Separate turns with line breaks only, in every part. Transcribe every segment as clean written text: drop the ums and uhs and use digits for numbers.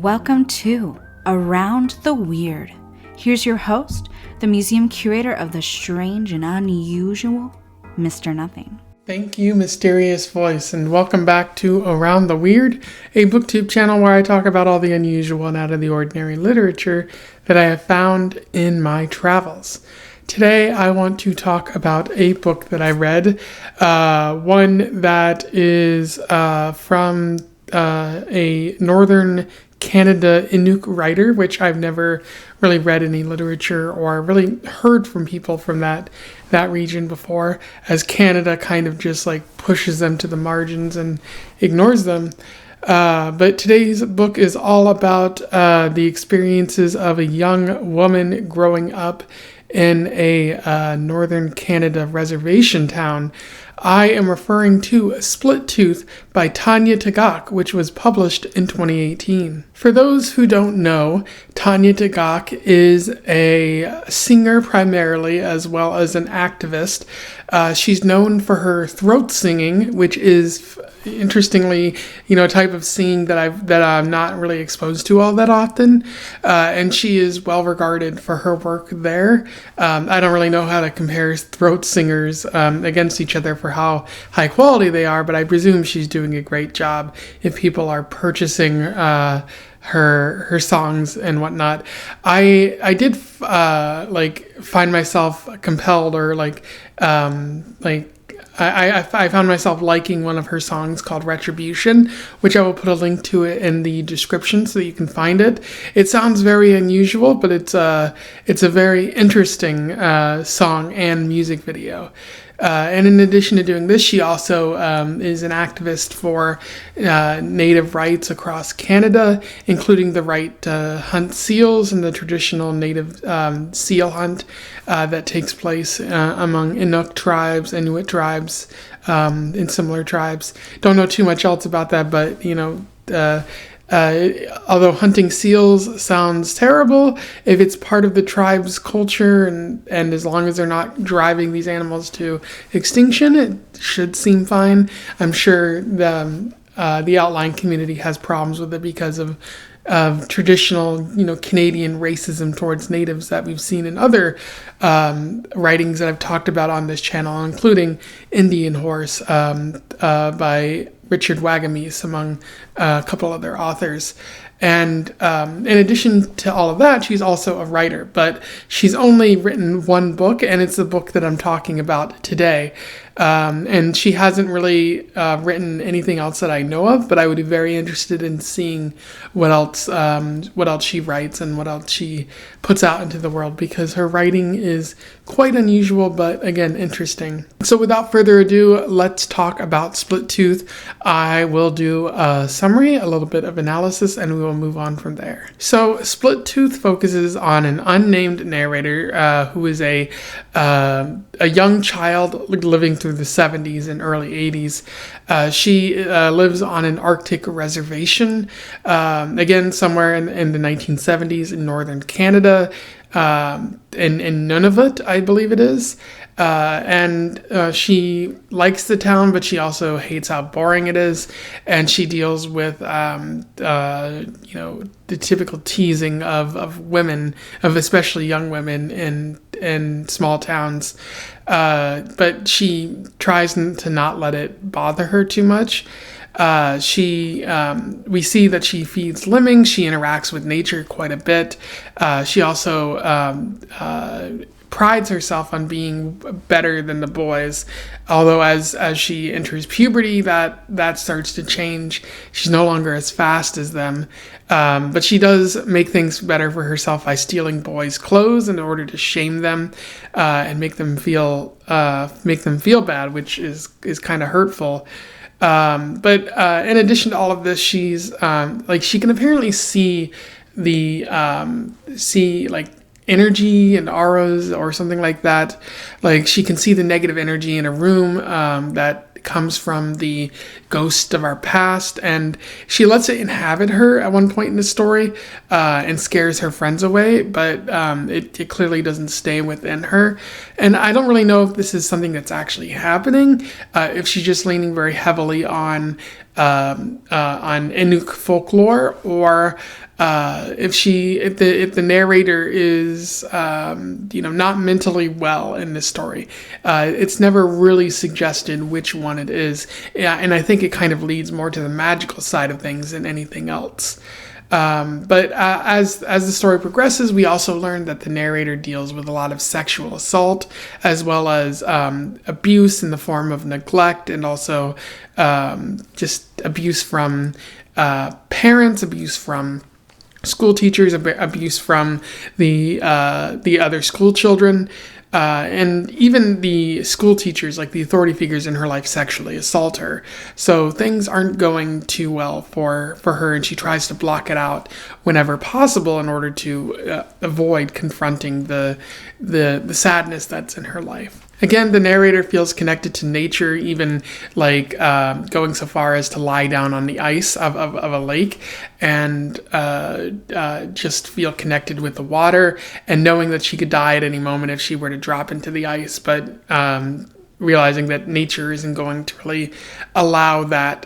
Welcome to Around the Weird. Here's your host, the museum curator of the strange and unusual, Mr. Nothing.
Thank you, mysterious voice, and welcome back to Around the Weird, a booktube channel where I talk about all the unusual and out of the ordinary literature that I have found in my travels. Today, I want to talk about a book that I read, one that is from a northern Canada Inuk writer, which I've never really read any literature or really heard from people from that region before, as Canada kind of just like pushes them to the margins and ignores them. But today's book is all about the experiences of a young woman growing up in a northern Canada reservation town. I am referring to Split Tooth by Tanya Tagaq, which was published in 2018. For those who don't know, Tanya Tagaq is a singer primarily, as well as an activist. She's known for her throat singing, which is, interestingly, a type of singing that I'm not really exposed to all that often. And she is well regarded for her work there. I don't really know how to compare throat singers against each other for how high quality they are, but I presume she's doing a great job if people are purchasing her songs and whatnot. I did find myself compelled, or I found myself liking one of her songs called Retribution, which I will put a link to it in the description so that you can find it. It sounds very unusual, but it's a very interesting song and music video. And in addition to doing this, she also is an activist for native rights across Canada, including the right to hunt seals and the traditional native seal hunt that takes place among Inuk tribes, Inuit tribes, and similar tribes. Don't know too much else about that, but, although hunting seals sounds terrible, if it's part of the tribe's culture and as long as they're not driving these animals to extinction, it should seem fine. I'm sure the outlying community has problems with it because of traditional, Canadian racism towards natives that we've seen in other writings that I've talked about on this channel, including Indian Horse by Richard Wagamese, among a couple other authors. And in addition to all of that, she's also a writer, but she's only written one book, and it's the book that I'm talking about today. And she hasn't really written anything else that I know of, but I would be very interested in seeing what else she writes and what else she puts out into the world, because her writing is quite unusual, but again, interesting. So without further ado, let's talk about Split Tooth. I will do a summary, a little bit of analysis, and we will move on from there. So Split Tooth focuses on an unnamed narrator who is a young child living through the 70s and early 80s. She lives on an Arctic reservation, again, somewhere in the 1970s in northern Canada, in Nunavut, I believe it is. And she likes the town, but she also hates how boring it is. And she deals with, the typical teasing of women, of especially young women in small towns. But she tries to not let it bother her too much. We see that she feeds lemmings. She interacts with nature quite a bit. She also prides herself on being better than the boys, although as she enters puberty, that starts to change. She's no longer as fast as them, but she does make things better for herself by stealing boys' clothes in order to shame them and make them feel bad, which is kind of hurtful. But in addition to all of this, she's she can apparently see energy and auras or something like that. Like, she can see the negative energy in a room that comes from the ghost of our past, and she lets it inhabit her at one point in the story and scares her friends away, but it clearly doesn't stay within her. And I don't really know if this is something that's actually happening, if she's just leaning very heavily on on Inuk folklore, or if the narrator is not mentally well in this story. It's never really suggested which one it is, and I think it kind of leads more to the magical side of things than anything else. But as the story progresses, we also learn that the narrator deals with a lot of sexual assault, as well as abuse in the form of neglect, and also just abuse from parents, abuse from school teachers, abuse from the other school children. And even the school teachers, like the authority figures in her life, sexually assault her. So things aren't going too well for her, and she tries to block it out whenever possible in order to avoid confronting the sadness that's in her life. Again, the narrator feels connected to nature, even like going so far as to lie down on the ice of a lake and just feel connected with the water, and knowing that she could die at any moment if she were to drop into the ice, but realizing that nature isn't going to really allow that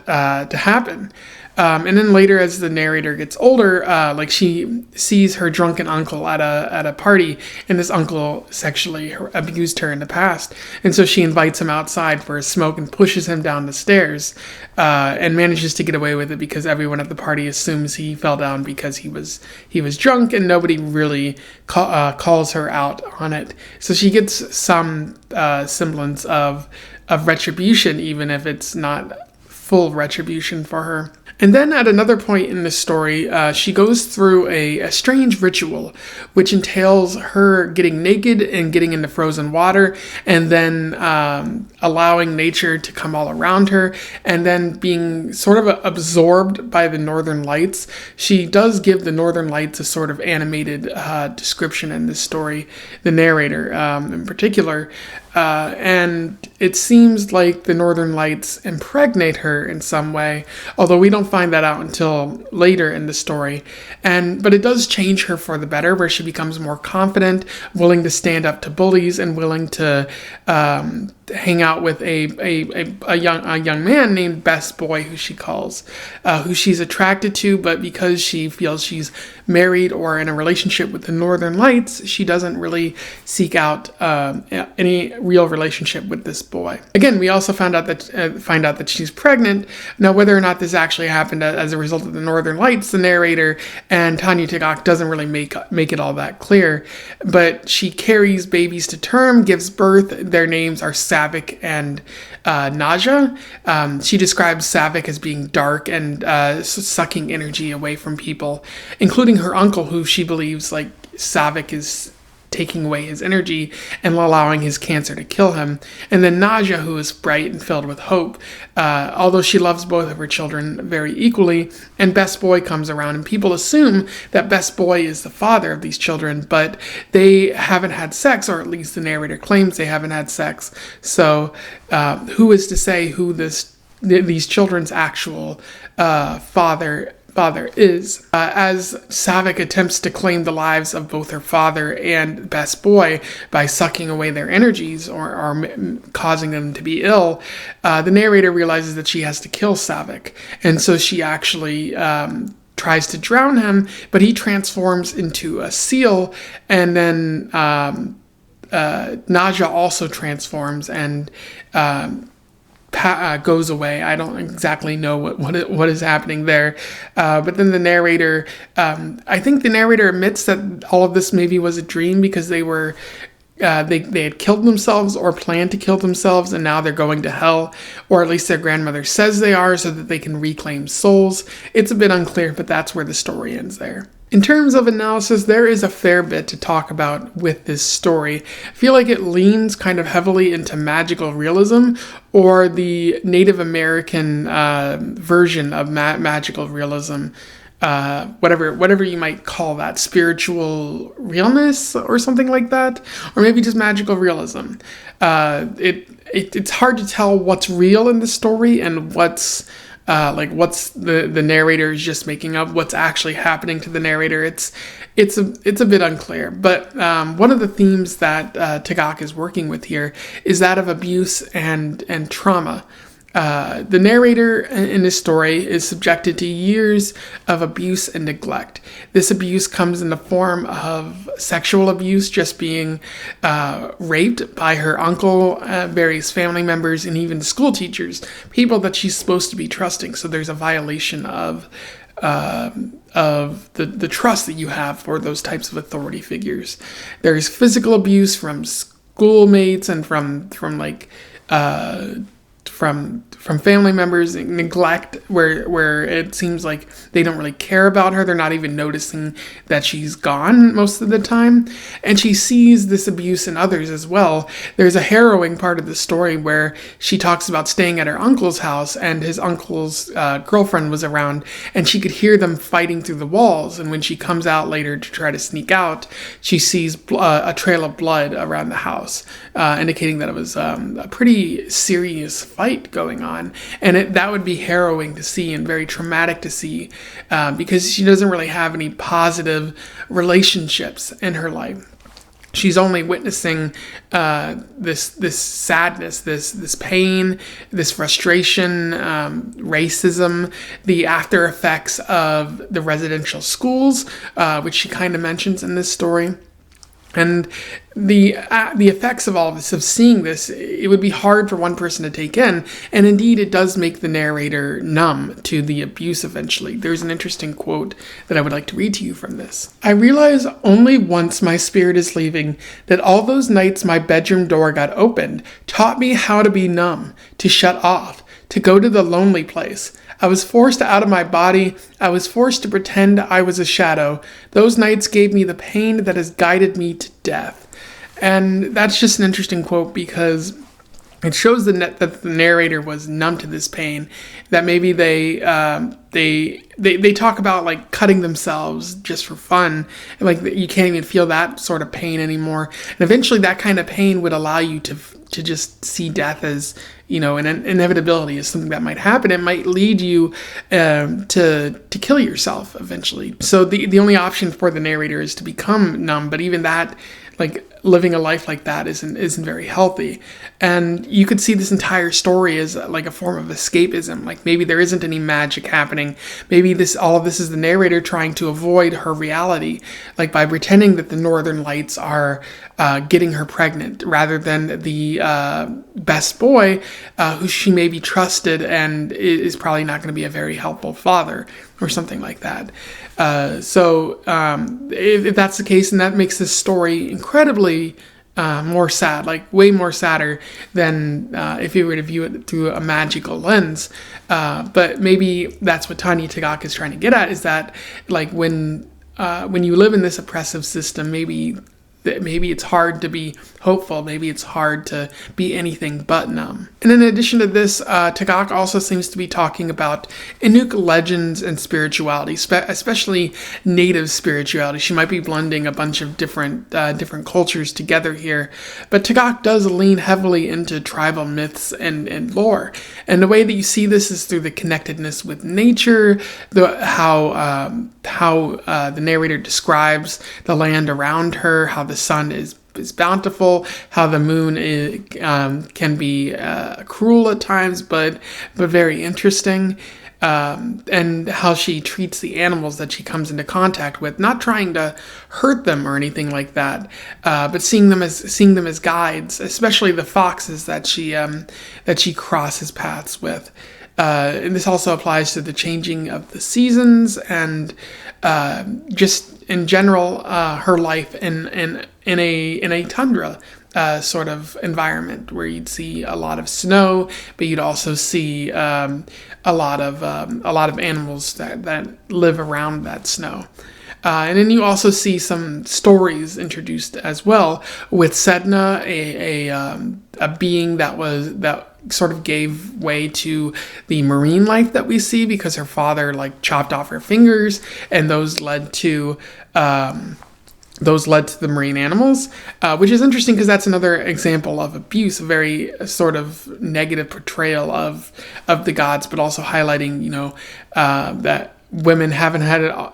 to happen. And then later, as the narrator gets older, like she sees her drunken uncle at a party, and this uncle sexually abused her in the past, and so she invites him outside for a smoke and pushes him down the stairs, and manages to get away with it because everyone at the party assumes he fell down because he was drunk, and nobody really calls her out on it. So she gets some semblance of retribution, even if it's not full retribution for her. And then at another point in the story, she goes through a strange ritual, which entails her getting naked and getting into frozen water, and then allowing nature to come all around her, and then being sort of absorbed by the northern lights. She does give the northern lights a sort of animated description in this story, the narrator in particular. And it seems like the northern lights impregnate her in some way, although we don't find that out until later in the story. But it does change her for the better, where she becomes more confident, willing to stand up to bullies, and willing to hang out with a young man named Best Boy, who she calls, who she's attracted to, but because she feels she's married or in a relationship with the Northern Lights, she doesn't really seek out any real relationship with this boy. Again, we also find out that she's pregnant. Now, whether or not this actually happened as a result of the Northern Lights, the narrator and Tanya Tagaq doesn't really make it all that clear. But she carries babies to term, gives birth. Their names are Savik and Naja. She describes Savik as being dark and sucking energy away from people, including her uncle, who she believes like Savik is taking away his energy and allowing his cancer to kill him. And then Naja, who is bright and filled with hope, although she loves both of her children very equally. And Best Boy comes around, and people assume that Best Boy is the father of these children, but they haven't had sex, or at least the narrator claims they haven't had sex. So who is to say who these children's actual father is? As Savik attempts to claim the lives of both her father and Best Boy by sucking away their energies or causing them to be ill, the narrator realizes that she has to kill Savik, and so she actually tries to drown him, but he transforms into a seal, and then Naja also transforms and goes away. I don't exactly know what is happening there, but then the narrator, I think the narrator admits that all of this maybe was a dream, because they were they had killed themselves or planned to kill themselves, and now they're going to hell, or at least their grandmother says they are, so that they can reclaim souls. It's a bit unclear, but that's where the story ends there. In terms of analysis, there is a fair bit to talk about with this story. I feel like it leans kind of heavily into magical realism, or the Native American version of magical realism. Whatever you might call that, spiritual realness or something like that, or maybe just magical realism. It's hard to tell what's real in the story and what's the narrator is just making up, what's actually happening to the narrator. It's a bit unclear, but one of the themes that Tagaq is working with here is that of abuse and trauma. The narrator in this story is subjected to years of abuse and neglect. This abuse comes in the form of sexual abuse, just being raped by her uncle, various family members, and even school teachers, people that she's supposed to be trusting. So there's a violation of the trust that you have for those types of authority figures. There's physical abuse from schoolmates and from family members, neglect where it seems like they don't really care about her. They're not even noticing that she's gone most of the time. And she sees this abuse in others as well. There's a harrowing part of the story where she talks about staying at her uncle's house, and his uncle's girlfriend was around, and she could hear them fighting through the walls. And when she comes out later to try to sneak out, she sees a trail of blood around the house, indicating that it was a pretty serious fight going on. And that would be harrowing to see and very traumatic to see, because she doesn't really have any positive relationships in her life. She's only witnessing this sadness, this pain, this frustration, racism, the after effects of the residential schools, which she kind of mentions in this story. And the effects of all of this, of seeing this, it would be hard for one person to take in. And indeed, it does make the narrator numb to the abuse eventually. There's an interesting quote that I would like to read to you from this. "I realize only once my spirit is leaving that all those nights my bedroom door got opened taught me how to be numb, to shut off, to go to the lonely place. I was forced out of my body. I was forced to pretend I was a shadow. Those nights gave me the pain that has guided me to death." And that's just an interesting quote, because it shows that the narrator was numb to this pain, that maybe they talk about like cutting themselves just for fun, and like you can't even feel that sort of pain anymore. And eventually that kind of pain would allow you to just see death as, an inevitability, as something that might happen. It might lead you to kill yourself eventually. So the only option for the narrator is to become numb, but even that, like living a life like that isn't very healthy. And you could see this entire story as like a form of escapism. Like maybe there isn't any magic happening. Maybe all of this is the narrator trying to avoid her reality, like by pretending that the Northern Lights are getting her pregnant, rather than the best boy who she maybe trusted and is probably not going to be a very helpful father or something like that. So if that's the case, then that makes this story incredibly more sad, like way more sadder than if you were to view it through a magical lens. But maybe that's what Tanya Tagaq is trying to get at, is that like when you live in this oppressive system, maybe it's hard to be hopeful. Maybe it's hard to be anything but numb. And in addition to this, Tagaq also seems to be talking about Inuk legends and spirituality, especially native spirituality. She might be blending a bunch of different cultures together here. But Tagaq does lean heavily into tribal myths and lore. And the way that you see this is through the connectedness with nature, how the narrator describes the land around her, how the sun is bountiful, how the moon can be cruel at times, but very interesting, and how she treats the animals that she comes into contact with, not trying to hurt them or anything like that, but seeing them as guides, especially the foxes that she crosses paths with. And this also applies to the changing of the seasons and just in general her life in a tundra sort of environment where you'd see a lot of snow, but you'd also see a lot of animals that live around that snow. And then you also see some stories introduced as well, with Sedna, a being that sort of gave way to the marine life that we see, because her father like chopped off her fingers, and those led to the marine animals, which is interesting because that's another example of abuse, a very sort of negative portrayal of the gods, but also highlighting, that women haven't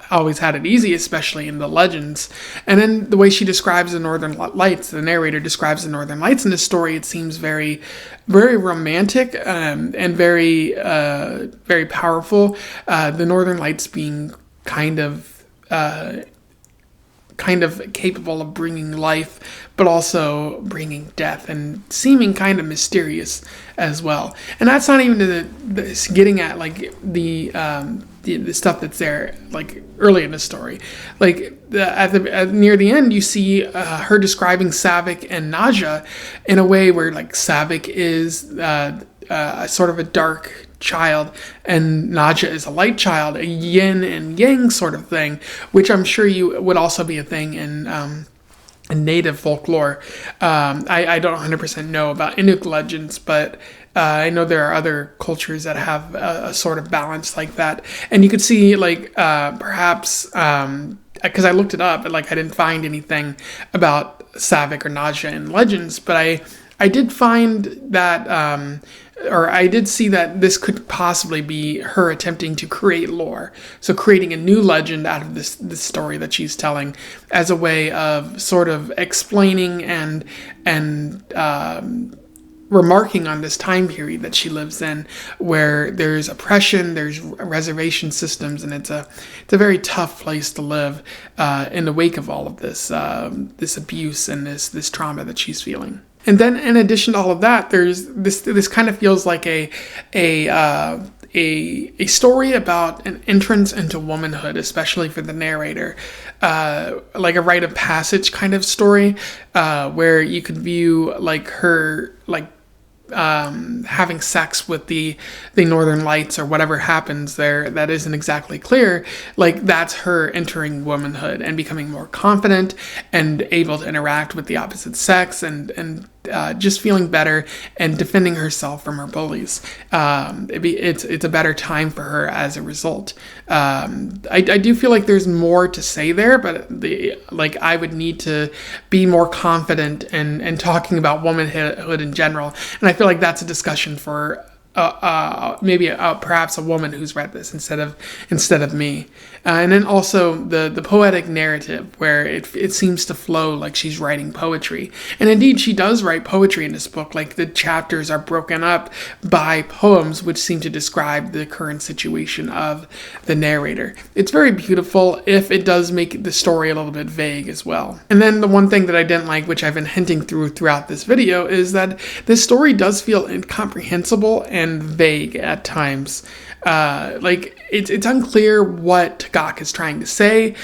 always had it easy, especially in the legends. And then the way she describes the Northern Lights, the narrator describes the Northern Lights in this story, it seems very, very romantic, and very, very powerful. The Northern Lights being kind of capable of bringing life, but also bringing death, and seeming kind of mysterious as well. And that's not even getting at like the stuff that's there like early in the story. Like near the end, you see her describing Saavik and Naja in a way where like Saavik is sort of a dark child and Naja is a light child, a yin and yang sort of thing, which I'm sure you would also be a thing in native folklore. I don't 100% know about Inuk legends, but I know there are other cultures that have a sort of balance like that. And you could see like perhaps because I looked it up, but like I didn't find anything about Saavik or Naja in legends, but I did find that or I did see that this could possibly be her attempting to create lore. So creating a new legend out of this story that she's telling as a way of sort of explaining and remarking on this time period that she lives in, where there's oppression, there's reservation systems, and it's a very tough place to live in the wake of all of this this abuse and this trauma that she's feeling. And then, in addition to all of that, there's this kind of feels like a story about an entrance into womanhood, especially for the narrator, like a rite of passage kind of story, where you could view like her like having sex with the Northern Lights or whatever happens there that isn't exactly clear. Like that's her entering womanhood and becoming more confident and able to interact with the opposite sex and just feeling better and defending herself from her bullies. It's a better time for her as a result. I do feel like there's more to say there, but I would need to be more confident and talking about womanhood in general. And I feel like that's a discussion for maybe perhaps a woman who's read this instead of me. And then also the poetic narrative, where it seems to flow like she's writing poetry. And indeed, she does write poetry in this book. Like the chapters are broken up by poems which seem to describe the current situation of the narrator. It's very beautiful, if it does make the story a little bit vague as well. And then the one thing that I didn't like, which I've been hinting throughout this video, is that this story does feel incomprehensible and vague at times. Like it's unclear what Tagaq is trying to say.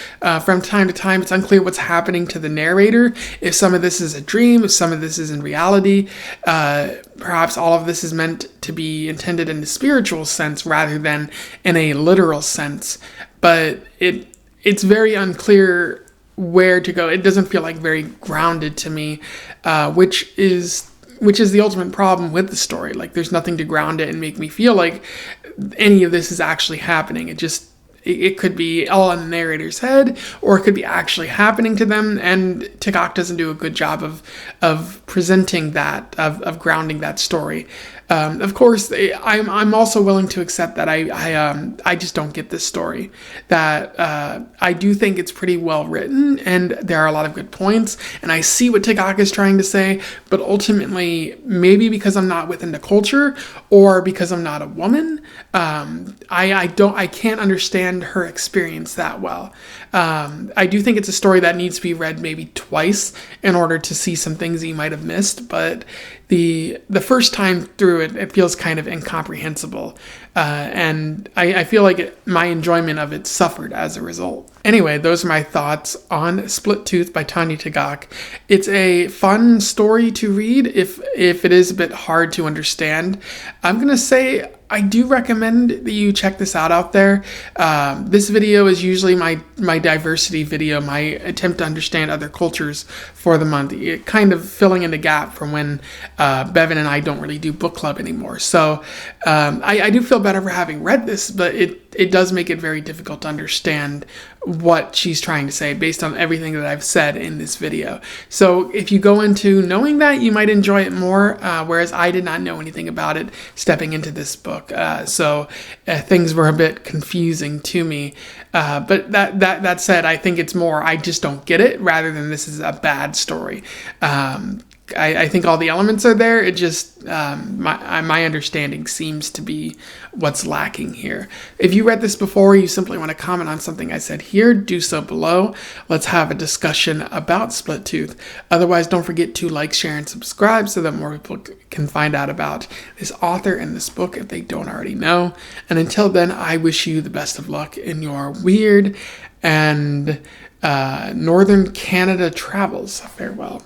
From time to time, it's unclear what's happening to the narrator. If some of this is a dream, if some of this is in reality, perhaps all of this is meant to be intended in a spiritual sense rather than in a literal sense. But it's very unclear where to go. It doesn't feel like very grounded to me, which is the ultimate problem with the story. Like there's nothing to ground it and make me feel like any of this is actually happening. It could be all in the narrator's head, or it could be actually happening to them, and Tagaq doesn't do a good job of presenting that, of grounding that story. Of course, I'm also willing to accept that I just don't get this story. That I do think it's pretty well written, and there are a lot of good points, and I see what Tagaq is trying to say. But ultimately, maybe because I'm not within the culture, or because I'm not a woman, I can't understand her experience that well. I do think it's a story that needs to be read maybe twice in order to see some things that you might have missed, but the first time through it feels kind of incomprehensible, and I feel like my enjoyment of it suffered as a result. Anyway, those are my thoughts on Split Tooth by Tanya Tagaq. It's a fun story to read if it is a bit hard to understand. I'm going to say I do recommend that you check this out there. This video is usually my diversity video, my attempt to understand other cultures for the month. It kind of filling in the gap from when Bevan and I don't really do book club anymore. So I do feel better for having read this, but it does make it very difficult to understand what she's trying to say based on everything that I've said in this video. So if you go into knowing that, you might enjoy it more, whereas I did not know anything about it stepping into this book. So things were a bit confusing to me. But that said, I think it's more I just don't get it rather than this is a bad story. I think all the elements are there. It just, my understanding seems to be what's lacking here. If you read this before, you simply want to comment on something I said here, do so below. Let's have a discussion about Split Tooth. Otherwise, don't forget to like, share, and subscribe so that more people can find out about this author and this book if they don't already know. And until then, I wish you the best of luck in your weird and Northern Canada travels. Farewell.